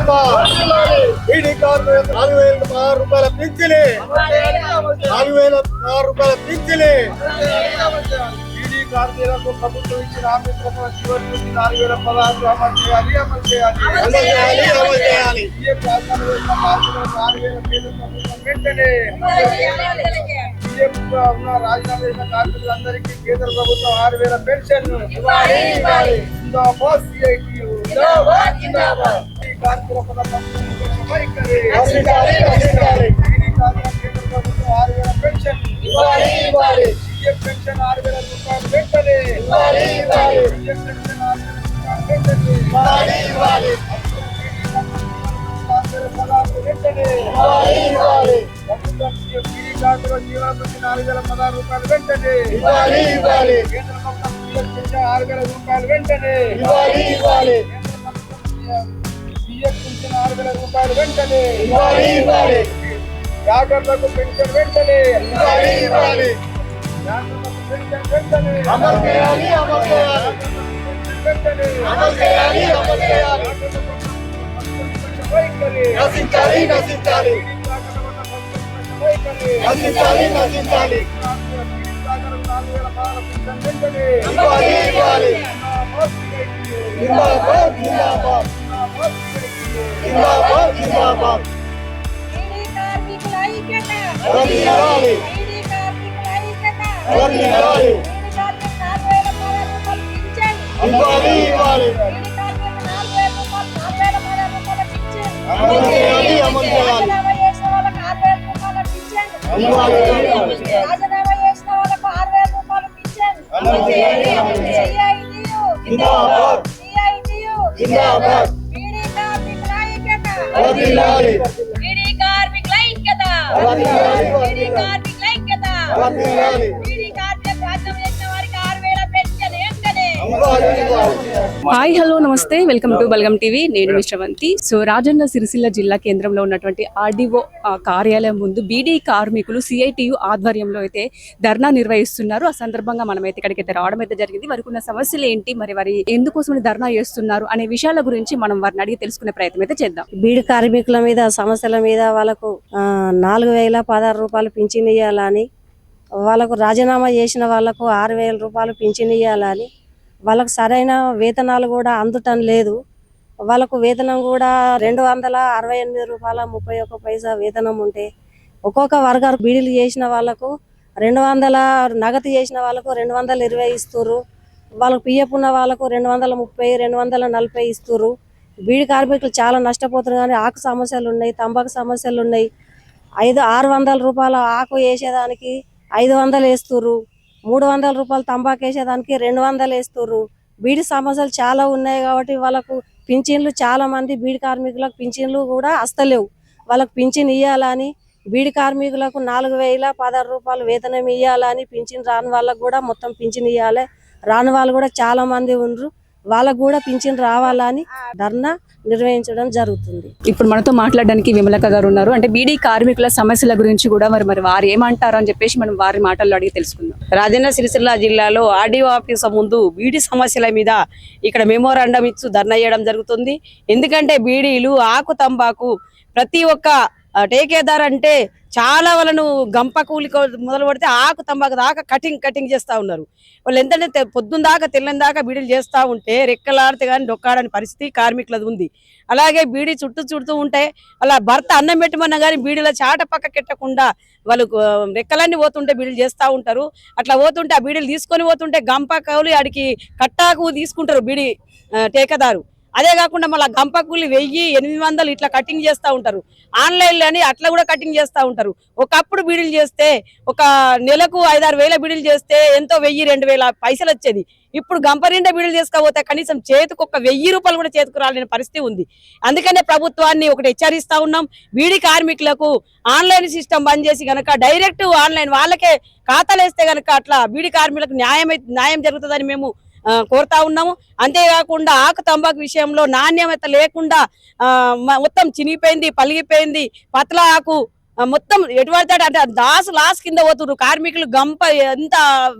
బీడీ కార్మికులకు 4,000 రూపాయల పింఛని, 4,000 రూపాయల పింఛని. బీడీ కార్మికులకు ప్రభుత్వం ఇచ్చిన హామీ ప్రకారం చివరి నుంచి 4,016 అమలు చేయాలి, అమలు చేయాలి, అమలు చేయాలి, అమలు చేయాలి. వెంటనే రాజీనామా చేసిన కార్మికులందరికీ కేంద్ర ప్రభుత్వం 6,000 పెన్షన్. జిందాబాద్ సిఐటియు, జిందాబాద్. కార్మికుల వైఖరి రక్షించాలి, రక్షించాలి. కేంద్ర ప్రభుత్వం 6,000 పెన్షన్ ఇవ్వాలి. సీఎం పెన్షన్ 6,000 రూపాయలు వెంటనే ఇవ్వాలి. సీఎం పెన్షన్ 6,000 రూపాయలు వెంటనే ఇవ్వాలి. వెంటనే ఇవ్వాలి. బీడీ కార్మికుల జీవనభృతి 4,016 రూపాయలు వెంటనే ఇవ్వాలి. కేంద్ర ప్రభుత్వం పెన్షన్ 6,000 రూపాయలు వెంటనే ఇవ్వాలి. పెన్షన్ 6,000 రూపాయలు వెంటనే ఇవ్వాలి. డాక్టర్లకు పెన్షన్ వెంటనే ఇవ్వాలి. డాక్టర్లకు పెన్షన్ వెంటనే అమలు చేయాలి, అమలు చేయాలి, వెంటనే అమలు చేయాలి, అమలు చేయాలి. నశించాలి, నశించాలి, నశించాలి, నశించాలి. ఇవ్వాలి, ఇవ్వాలి. జిందాబాద్, జిందాబాద్, జిందాబాద్, జిందాబాద్. బీడీ కార్మికుల ఐక్యత, వర్ధిల్లాలి, వర్ధిల్లాలి. బీడీ కార్మికులకు 4,016 రూపాయలు పింఛన్ ఇవ్వాలి, ఇవ్వాలి. బీడీ కార్మికులకు 4,016 రూపాయల పింఛన్ అమలు చేయాలి, అమలు చేయాలి. రాజీనామా చేసిన వాళ్ళకు 6,000 రూపాయల పింఛన్ ఇవ్వాలి, ఇవ్వాలి. రాజీనామా చేసిన వాళ్ళకు 6,000 రూపాయల పింఛన్ అమలు చేయాలి, అమలు చేయాలి. సిఐటియు, జిందాబాద్, సిఐటియు, జిందాబాద్. బీడీ కార్మికుల ఐక్యత, వర్ధిల్లాలి, బీడీ కార్మికుల ఐక్యత, వర్ధిల్లాలి, బీడీ కార్మికుల ఐక్యత, వర్ధిల్లాలి. బీడీ కార్మికులకు రాజ్యం చేసిన వారికి 6,000 పెన్షన్ వెంటనే ఇవ్వాలి, ఇవ్వాలి. హాయ్ హలో నమస్తే, వెల్కమ్ టు బల్గం టీవీ. నేను మీ శ్రవంతి. సో రాజన్న సిరిసిల్ల జిల్లా కేంద్రంలో ఉన్నటువంటి ఆర్డీఓ కార్యాలయం ముందు బీడీ కార్మికులు సిఐటియు ఆధ్వర్యంలో అయితే ధర్నా నిర్వహిస్తున్నారు. ఆ సందర్భంగా మనమైతే ఇక్కడికైతే రావడం అయితే జరిగింది. వారికి ఉన్న సమస్యలు ఏంటి, మరి వారి ఎందుకోసం ధర్నా చేస్తున్నారు అనే విషయాల గురించి మనం వారిని అడిగి తెలుసుకునే ప్రయత్నం అయితే చేద్దాం. బీడీ కార్మికుల మీద సమస్యల మీద వాళ్ళకు 4,016 రూపాయలు పింఛన్ ఇవ్వాలని, వాళ్ళకు రాజీనామా చేసిన వాళ్ళకు 6,000 రూపాయలు పింఛన్ ఇవ్వాలని, వాళ్ళకు సరైన వేతనాలు కూడా అందుటం లేదు. వాళ్ళకు వేతనం కూడా 268 రూపాయల 31 పైసా వేతనం ఉంటే, ఒక్కొక్క వర్గాలు బీడీలు చేసిన వాళ్ళకు 200, నగదు చేసిన వాళ్ళకు 220 ఇస్తుర్రు. వాళ్ళకు పిఎఫ్ ఉన్న వాళ్ళకు 230, 240 ఇస్తుర్రు. బీడీ కార్మికులు చాలా నష్టపోతున్నారు. కానీ ఆకు సమస్యలు ఉన్నాయి, తంబాకు సమస్యలు ఉన్నాయి. 600 రూపాయల ఆకు వేసేదానికి 500 వేస్తుర్రు. 300 రూపాయలు తంబాకు వేసేదానికి 200 వేస్తుర్రు. బీడీ సమస్యలు చాలా ఉన్నాయి కాబట్టి వాళ్ళకు పింఛన్లు, చాలా మంది బీడీ కార్మికులకు పింఛన్లు కూడా వస్తలేవు. వాళ్ళకు పింఛన్ ఇవ్వాలని, బీడీ కార్మికులకు 4,016 రూపాయలు వేతనం ఇవ్వాలని, పింఛన్ రాని వాళ్ళకు కూడా మొత్తం పింఛన్ ఇవ్వాలి. రాని వాళ్ళు కూడా చాలా మంది ఉన్నారు, వాళ్ళకు కూడా పింఛన్ రావాలని ధర్నా నిర్వహించడం జరుగుతుంది. ఇప్పుడు మనతో మాట్లాడడానికి విమలక్క గారు ఉన్నారు. అంటే బీడీ కార్మికుల సమస్యల గురించి కూడా మరి వారు ఏమంటారు అని చెప్పేసి మనం వారి మాటల్లో అడిగి తెలుసుకుందాం. రాజన్న సిరిసిల్ల జిల్లాలో ఆర్డీఓ ఆఫీస్ ముందు బీడీ సమస్యల మీద ఇక్కడ మెమోరాండం ఇచ్చి ధర్నా చేయడం జరుగుతుంది. ఎందుకంటే బీడీలు, ఆకు తంబాకు ప్రతి ఒక్క టేకేదార్ అంటే చాలా వాళ్ళను గంప కూలి మొదలు పడితే ఆకు తంబాకు దాకా కటింగ్ చేస్తూ ఉన్నారు. వాళ్ళు ఎంతంటే పొద్దున్న దాకా తెల్లని దాకా బీడీలు చేస్తూ ఉంటే రెక్కలాడితే కానీ డొక్కాడని పరిస్థితి కార్మికులది ఉంది. అలాగే బీడీ చుడుతూ ఉంటే వాళ్ళ భర్త అన్నం పెట్టమన్నా కానీ బీడీల చాట పక్క కెట్టకుండా వాళ్ళు రెక్కలన్నీ పోతుంటే బీడీలు చేస్తూ ఉంటారు. అట్లా పోతుంటే ఆ బీడీలు తీసుకొని పోతుంటే గంప కౌలు ఆడికి కట్టాకు తీసుకుంటారు బీడీ టేకదారు. అదే కాకుండా మళ్ళీ గంపకూలి 1,000-800 ఇట్లా కటింగ్ చేస్తూ ఉంటారు. ఆన్లైన్లో అని అట్లా కూడా కటింగ్ చేస్తూ ఉంటారు. ఒకప్పుడు బీడీలు చేస్తే ఒక నెలకు 5-6 వేల బీడీలు చేస్తే ఎంతో 1,000-2,000 పైసలు వచ్చేది. ఇప్పుడు గంప నిండా బీడీలు చేసుకోకపోతే కనీసం చేతికి ఒక 1,000 రూపాయలు కూడా చేతికి రాలేని పరిస్థితి ఉంది. అందుకనే ప్రభుత్వాన్ని ఒకటి హెచ్చరిస్తా ఉన్నాం. బీడీ కార్మికులకు ఆన్లైన్ సిస్టమ్ బంద్ చేసి గనక డైరెక్ట్ ఆన్లైన్ వాళ్ళకే ఖాతాలు వేస్తే గనక అట్లా బీడీ కార్మికులకు న్యాయం జరుగుతుందని మేము కోరుతా ఉన్నాము. అంతేకాకుండా ఆకు తంబాకు విషయంలో నాణ్యత లేకుండా మొత్తం చినిగిపోయింది, పలిగిపోయింది. పతల ఆకు మొత్తం ఎటువంటి అంటే లాస్ కింద పోతున్నారు కార్మికులు. గంప ఎంత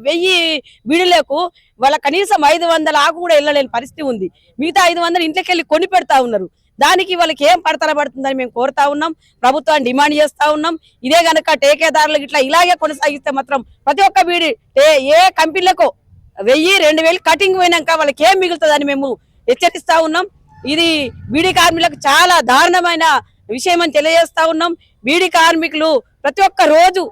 1000 బీడీలకు వాళ్ళ కనీసం 500 ఆకు కూడా వెళ్ళలేని పరిస్థితి ఉంది. మిగతా 500 ఇంట్లోకి వెళ్ళి కొని పెడతా ఉన్నారు. దానికి వాళ్ళకి ఏం పడతల పడుతుందని మేము కోరుతా ఉన్నాం, ప్రభుత్వాన్ని డిమాండ్ చేస్తా ఉన్నాం. ఇదే గనక టేకేదారులకు ఇట్లా ఇలాగే కొనసాగిస్తే మాత్రం ప్రతి ఒక్క బీడీ ఏ కంపెనీలకు 1000-2000 కటింగ్ పోయినాక వాళ్ళకి ఏం మిగులుతుందని మేము హెచ్చరిస్తా ఉన్నాం. ఇది బీడీ కార్మికులకు చాలా దారుణమైన విషయం అని తెలియజేస్తా ఉన్నాం. బీడీ కార్మికులు ప్రతి ఒక్క రోజు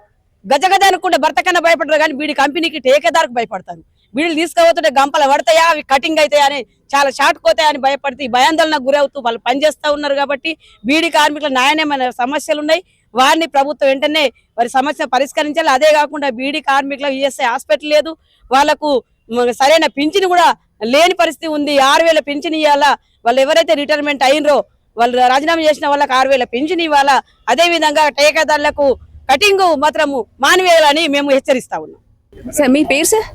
గజగజ అనుకుంటే భర్త కన్నా భయపడరు కానీ బీడీ కంపెనీకి టేకేదారుకు భయపడతారు. బీడీలు తీసుకుపోతుంటే గంపలు పడతాయా, అవి కటింగ్ అవుతాయా అని చాలా షార్ట్ పోతాయని భయపడితే భయాందోళనకు గురవుతూ వాళ్ళు పనిచేస్తూ ఉన్నారు. కాబట్టి బీడీ కార్మికుల న్యాయమైన సమస్యలు ఉన్నాయి, వారిని ప్రభుత్వం వెంటనే వారి సమస్య పరిష్కరించాలి. అదే కాకుండా బీడీ కార్మికులకు ఈఎస్ఐ హాస్పిటల్ లేదు, వాళ్లకు సరైన పింఛన్ కూడా లేని పరిస్థితి ఉంది. 6000 పింఛన్ ఇవ్వాలా, వాళ్ళు ఎవరైతే రిటైర్మెంట్ అయినరో వాళ్ళు రాజీనామా చేసిన వాళ్ళకి 6000 పింఛన్ ఇవ్వాలా. అదే విధంగా టేకేదారులకు కటింగ్ మాత్రము మానివేయాలని మేము హెచ్చరిస్తా ఉన్నాం. సార్ మీ పేరు సార్?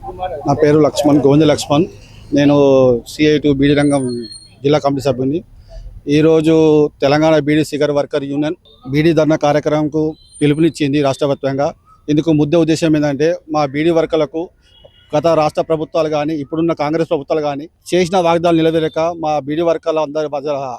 నా పేరు లక్ష్మణ్, గోవింద లక్ష్మణ్. నేను CI2 బీడీ రంగం జిల్లా కమిటీ సభ్యుని. ఈరోజు Telangana beedi cigar worker union beedi dharna కార్యక్రమంకు పిలుపునిచ్చింది రాష్ట్ర వ్యాప్తంగా. ఇందుకు ముఖ్య ఉద్దేశం ఏంటంటే మా బీడీ వర్కర్లకు గత రాష్ట్ర ప్రభుత్వాలు కానీ ఇప్పుడున్న కాంగ్రెస్ ప్రభుత్వాలు కానీ చేసిన వాగ్దానాలు నిలవేరక మా బీడీ వర్కర్ల అందరి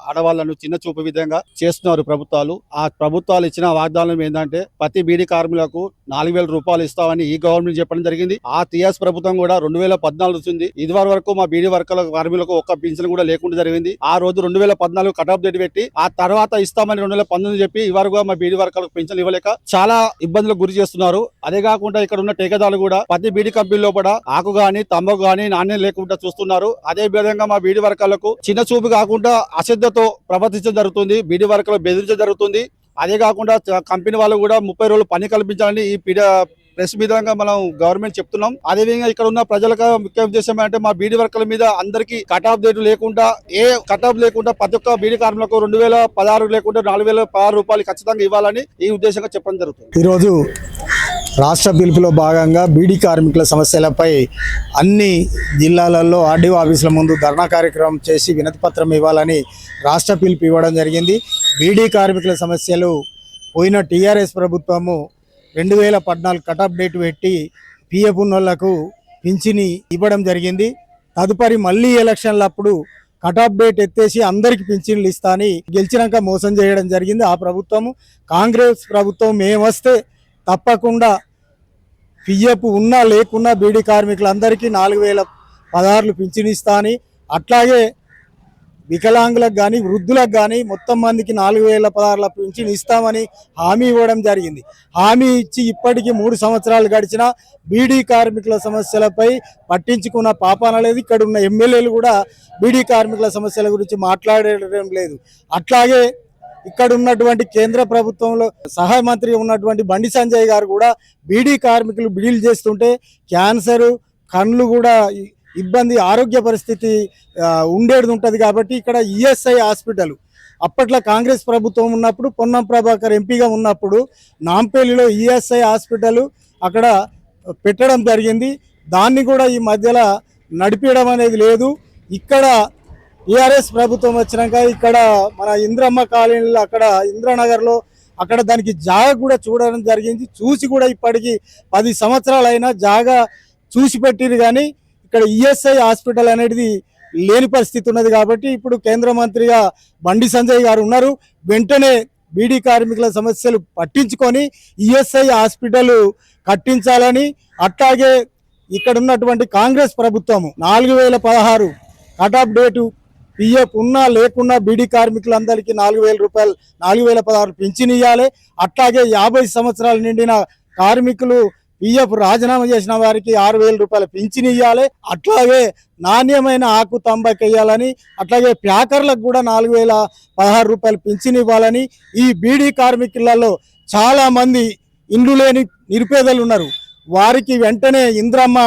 ఆడవాళ్లను చిన్న చూపు విధంగా చేస్తున్నారు ప్రభుత్వాలు. ఆ ప్రభుత్వాలు ఇచ్చిన వాగ్దానం ఏంటంటే ప్రతి బీడీ కార్మికులకు 4000 రూపాయలు ఇస్తామని ఈ గవర్నమెంట్ చెప్పడం జరిగింది. ఆ టీఆర్ఎస్ ప్రభుత్వం కూడా 2014 వచ్చింది. ఇదివరకు వరకు మా బీడీ వర్కర్ల కార్మికులకు ఒక్క పింఛన్ కూడా లేకుండా జరిగింది. ఆ రోజు 2014 కట్ ఆఫ్ డేట్ పెట్టి ఆ తర్వాత ఇస్తామని 2019 చెప్పి ఇవరకు మా బీడీ వర్కర్లకు పింఛన్ ఇవ్వలేక చాలా ఇబ్బందులకు గురి చేస్తున్నారు. అదే కాకుండా ఇక్కడ ఉన్న టేకేదారులు కూడా ప్రతి బీడీ కంపెనీ లోపల ఆకు గాని తంబాకు గాని నాణ్యం లేకుండా చూస్తున్నారు. అదే విధంగా మా బీడీ వర్కర్లకు చిన్న చూపు కాకుండా అశ్రద్ధతో ప్రవర్తించడం జరుగుతుంది, బీడీ వర్కర్లు బెదిరించడం జరుగుతుంది. అదే కాకుండా కంపెనీ వాళ్ళు కూడా 30 రోజులు పని కల్పించాలని ఈ ప్రెస్ విధంగా మనం గవర్నమెంట్ చెప్తున్నాం. అదేవిధంగా ఇక్కడ ఉన్న ప్రజలకు ముఖ్య ఉద్దేశం అంటే మా బీడీ వర్కర్ల మీద అందరికీ కట్ ఆఫ్ డేట్ లేకుండా ప్రతి ఒక్క బీడీ కార్మికులకు 2016 లేకుండా 4016 రూపాయలు ఖచ్చితంగా ఇవ్వాలని ఈ ఉద్దేశంగా చెప్పడం జరుగుతుంది. ఈరోజు రాష్ట్ర పిలుపులో భాగంగా బీడీ కార్మికుల సమస్యలపై అన్ని జిల్లాలలో ఆర్డీఓ ఆఫీసుల ముందు ధర్నా కార్యక్రమం చేసి వినతి పత్రం ఇవ్వాలని రాష్ట్ర పిలుపు ఇవ్వడం జరిగింది. బీడీ కార్మికుల సమస్యలు పోయిన టీఆర్ఎస్ ప్రభుత్వము 2014 కటాఫ్ డేట్ పెట్టి పిఎఫ్ ఉన్నోళ్లకు పింఛని ఇవ్వడం జరిగింది. తదుపరి మళ్ళీ ఎలక్షన్లప్పుడు కటాఫ్ డేట్ ఎత్తేసి అందరికి పింఛన్లు ఇస్తా అని గెలిచినాక మోసం చేయడం జరిగింది ఆ ప్రభుత్వము. కాంగ్రెస్ ప్రభుత్వం మేము వస్తే తప్పకుండా పిఎఫ్ ఉన్నా లేకున్నా బీడీ కార్మికులందరికీ 4016 పింఛన్ ఇస్తా అని, అట్లాగే వికలాంగులకు కానీ వృద్ధులకు కానీ మొత్తం మందికి 4016 పింఛన్ ఇస్తామని హామీ ఇవ్వడం జరిగింది. హామీ ఇచ్చి ఇప్పటికీ 3 సంవత్సరాలు గడిచినా బీడీ కార్మికుల సమస్యలపై పట్టించుకున్న పాపాన లేదు. ఇక్కడ ఉన్న ఎమ్మెల్యేలు కూడా బీడీ కార్మికుల సమస్యల గురించి మాట్లాడడం లేదు. అట్లాగే ఇక్కడ ఉన్నటువంటి కేంద్ర ప్రభుత్వంలో సహాయ మంత్రి ఉన్నటువంటి బండి సంజయ్ గారు కూడా బీడీ కార్మికులు బిడీలు చేస్తుంటే క్యాన్సరు, కళ్ళు కూడా ఇబ్బంది, ఆరోగ్య పరిస్థితి ఉండేది ఉంటుంది. కాబట్టి ఇక్కడ ఈఎస్ఐ హాస్పిటల్ అప్పట్లో కాంగ్రెస్ ప్రభుత్వం ఉన్నప్పుడు పొన్నం ప్రభాకర్ ఎంపీగా ఉన్నప్పుడు నాంపల్లిలో ఈఎస్ఐ హాస్పిటల్ అక్కడ పెట్టడం జరిగింది. దాన్ని కూడా ఈ మధ్యలో నడిపించడం అనేది లేదు. ఇక్కడ టీఆర్ఎస్ ప్రభుత్వం వచ్చినాక ఇక్కడ మన ఇంద్రమ్మ కాలనీలో అక్కడ ఇంద్రనగర్లో అక్కడ దానికి జాగా కూడా చూడడం జరిగింది. చూసి కూడా ఇప్పటికి 10 సంవత్సరాలు అయినా జాగా చూసి పెట్టిరు కానీ ఇక్కడ ఈఎస్ఐ హాస్పిటల్ అనేది లేని పరిస్థితి ఉన్నది. కాబట్టి ఇప్పుడు కేంద్ర మంత్రిగా బండి సంజయ్ గారు ఉన్నారు. వెంటనే బీడీ కార్మికుల సమస్యలు పట్టించుకొని ఈఎస్ఐ హాస్పిటల్ కట్టించాలని, అట్లాగే ఇక్కడ ఉన్నటువంటి కాంగ్రెస్ ప్రభుత్వము 4016 కట్ ఆఫ్ డేటు పిఎఫ్ ఉన్నా లేకున్నా బీడీ కార్మికులందరికీ 4000 రూపాయలు 4016 పింఛన్ ఇవ్వాలి. అట్లాగే 50 సంవత్సరాలు నిండిన కార్మికులు పిఎఫ్ రాజీనామా చేసిన వారికి 6000 రూపాయల పింఛన్ ఇవ్వాలి. అట్లాగే నాణ్యమైన ఆకు తంబాకు ఇవ్వాలని, అట్లాగే ప్యాకర్లకు కూడా 4016 రూపాయలు పింఛన్ ఇవ్వాలని. ఈ బీడీ కార్మికులలో చాలా మంది ఇండ్లు లేని నిరుపేదలు ఉన్నారు. వారికి వెంటనే ఇంద్రమ్మ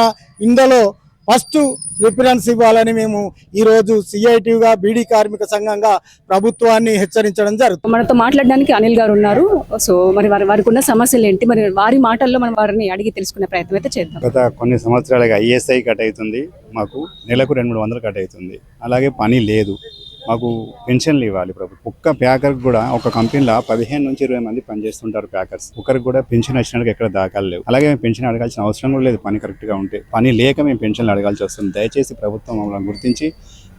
ఇండ్లలో ఫస్ట్ ప్రిఫరెన్స్ ఇవ్వాలని మేము ఈరోజు సిఐటిగా బీడీ కార్మిక సంఘంగా ప్రభుత్వాన్ని హెచ్చరించడం జరుగుతుంది. మనతో మాట్లాడడానికి అనిల్ గారు ఉన్నారు. సో మరి వారికి ఉన్న సమస్యలు ఏంటి, మరి వారి మాటల్లో మనం వారిని అడిగి తెలుసుకునే ప్రయత్నం అయితే చేద్దాం. గత కొన్ని సంవత్సరాలుగా ఈఎస్ఐ కట్ అవుతుంది, మాకు నెలకు 200-300 కట్ అవుతుంది. అలాగే పని లేదు, మాకు పెన్షన్లు ఇవ్వాలి ప్రభుత్వం. ఒక్క ప్యాకర్ కూడా ఒక కంపెనీలో 15 నుంచి 20 మంది పనిచేస్తుంటారు ప్యాకర్స్. ఒకరికి కూడా పెన్షన్ వచ్చినట్టు ఎక్కడ దాఖలు లేవు. అలాగే మేము పెన్షన్ అడగాల్సిన అవసరం కూడా లేదు, పని కరెక్ట్గా ఉంటే. పని లేక మేము పెన్షన్లు అడగాల్సి వస్తుంది. దయచేసి ప్రభుత్వం మమ్మల్ని గుర్తించి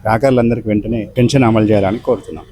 ప్యాకర్లందరికీ వెంటనే పెన్షన్ అమలు చేయాలని కోరుతున్నాం.